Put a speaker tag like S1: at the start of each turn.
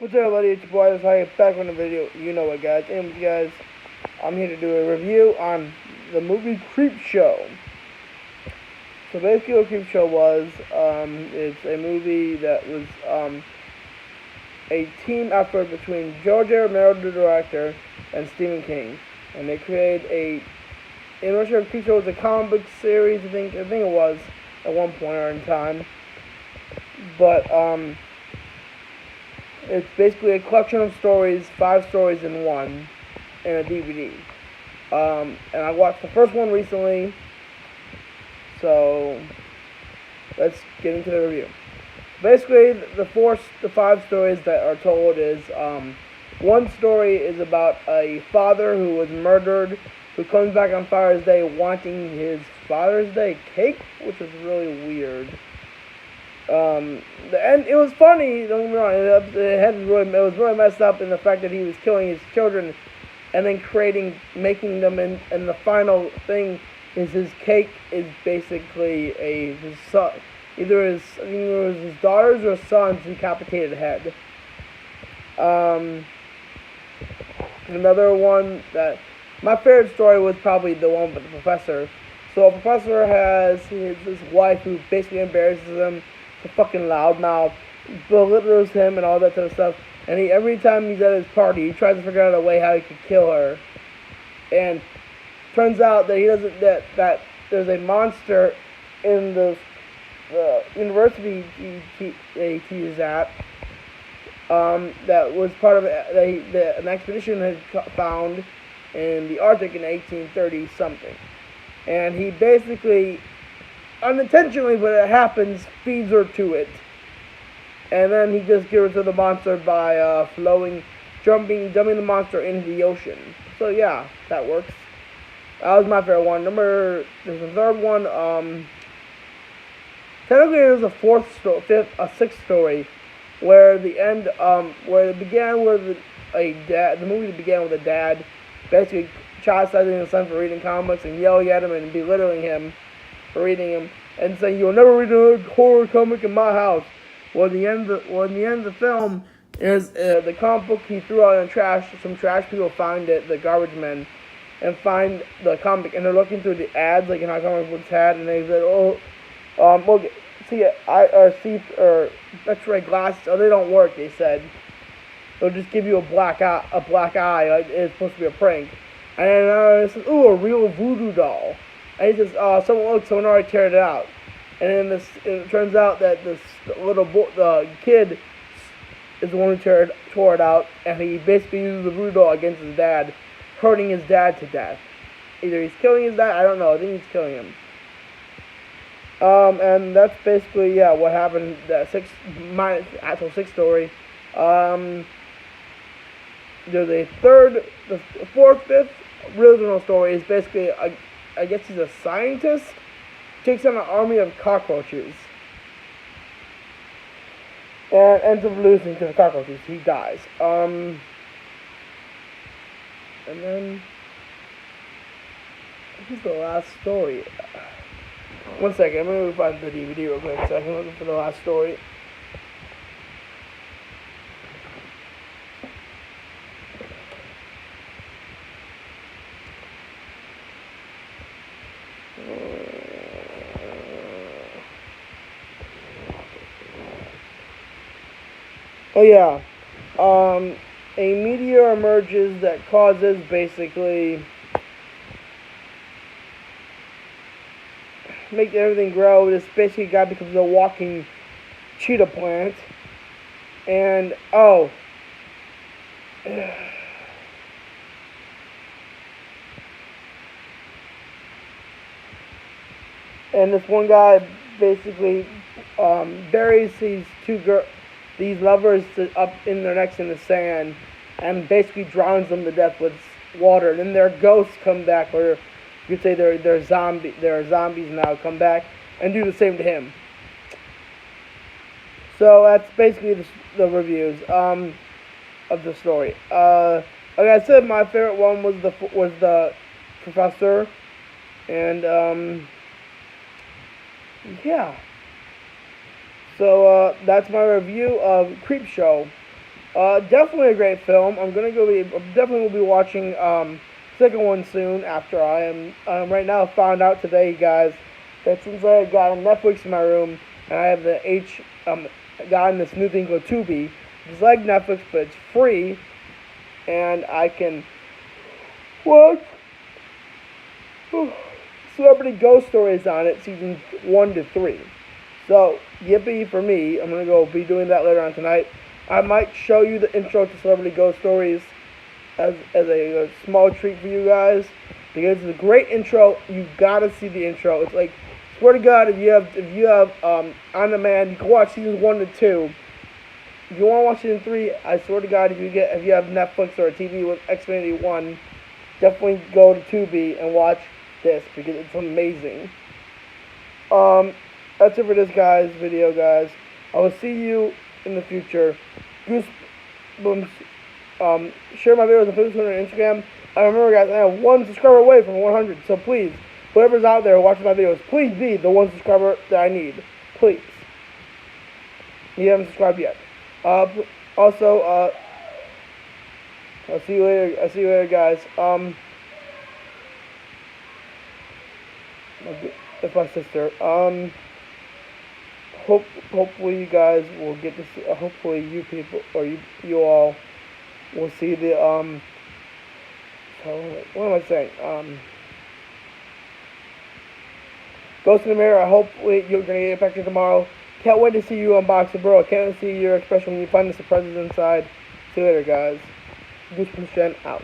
S1: What's up, everybody? It's your boy. This back on the video. You know what, guys? And guys, I'm here to do a review on the movie Creepshow. So basically, what Creepshow was, it's a movie that was a team effort between George A. Romero, the director, and Stephen King, and they created a. I'm not sure if Creepshow was a comic book series. I think it was at one point or in time, but it's basically a collection of stories, 5 stories in one, in a DVD. And I watched the first one recently, so let's get into the review. Basically, the 5 stories that are told is, one story is about a father who was murdered, who comes back on Father's Day wanting his Father's Day cake, which is really weird. The end, it was funny, don't get me wrong, it was really messed up in the fact that he was killing his children and then making them, and the final thing is his cake is basically his son, either I think it was his daughter's or son's decapitated head. Another one that, my favorite story was probably the one with the professor. So a professor has his wife who basically embarrasses him, a fucking loudmouth, belittles him and all that sort of stuff. And every time he's at his party, he tries to figure out a way how he could kill her. And turns out that he doesn't. That there's a monster in the university he teaches at. That was part of an expedition had found in the Arctic in 1830 something, and he basically, unintentionally, but it happens, feeds her to it. And then he just gets rid of the monster by dumping the monster into the ocean. So yeah, that works. That was my favorite one. There's a third one. Technically, there's a sixth story, where the end, where it began with the movie began with a dad basically chastising his son for reading comics and yelling at him and belittling him for reading him, and saying, "You'll never read a horror comic in my house." Well, in the end of the film is the comic book he threw out in the trash. Some trash people find it, the garbage men, and find the comic, and they're looking through the ads, like in how comic books had, and they said, "Oh, see, X-ray glasses. Oh, they don't work." They said, "They'll just give you a black eye. It's supposed to be a prank." And then it says, "Ooh, a real voodoo doll." And he says, someone already teared it out." And then it turns out that this the kid is the one who tore it out, and he basically uses the voodoo doll against his dad, hurting his dad to death. Either he's killing his dad, I don't know, I think he's killing him. And that's basically, yeah, what happened, my actual sixth story. There's the fourth, fifth original story is basically, I guess he's a scientist, takes on an army of cockroaches, and ends up losing to the cockroaches. He dies. And then, this is the last story. One second, I'm going to find the DVD real quick so I can look for the last story. Oh yeah, a meteor emerges that causes basically make everything grow. This basically guy becomes a walking cheetah plant, and and this one guy basically buries these lovers up in their necks in the sand, and basically drowns them to death with water. And then their ghosts come back, or you could say they're zombies now, come back and do the same to him. So that's basically the reviews of the story. Like I said, my favorite one was the professor, and yeah. So that's my review of Creepshow. Definitely a great film. Definitely will be watching second one soon. After I am right now found out today, guys, that since I got a Netflix in my room and I have the gotten this new thing called Tubi. It's like Netflix, but it's free, and I can watch celebrity ghost stories on it, seasons 1 to 3. So, yippee for me. I'm gonna go be doing that later on tonight. I might show you the intro to Celebrity Ghost Stories as a small treat for you guys because it's a great intro. You gotta see the intro. It's like, swear to God, if you have On Demand, you can watch seasons 1 to 2. If you want to watch season 3, I swear to God, if you have Netflix or a TV with Xfinity One, definitely go to Tubi and watch this because it's amazing. That's it for this video, guys. I will see you in the future. Goosebumps. Share my videos on Facebook and Instagram. I remember, guys, I have 1 subscriber away from 100. So please, whoever's out there watching my videos, please be the 1 subscriber that I need. Please. You haven't subscribed yet. Also, I'll see you later. I'll see you later, guys. That's my sister. Hopefully you guys will get to see. Hopefully you people or you all will see the what am I saying? Ghost in the Mirror. Hopefully you're gonna get affected tomorrow. Can't wait to see you unbox it, bro. Can't wait to see your expression when you find the surprises inside. See you later, guys. Goosebumps Gen out.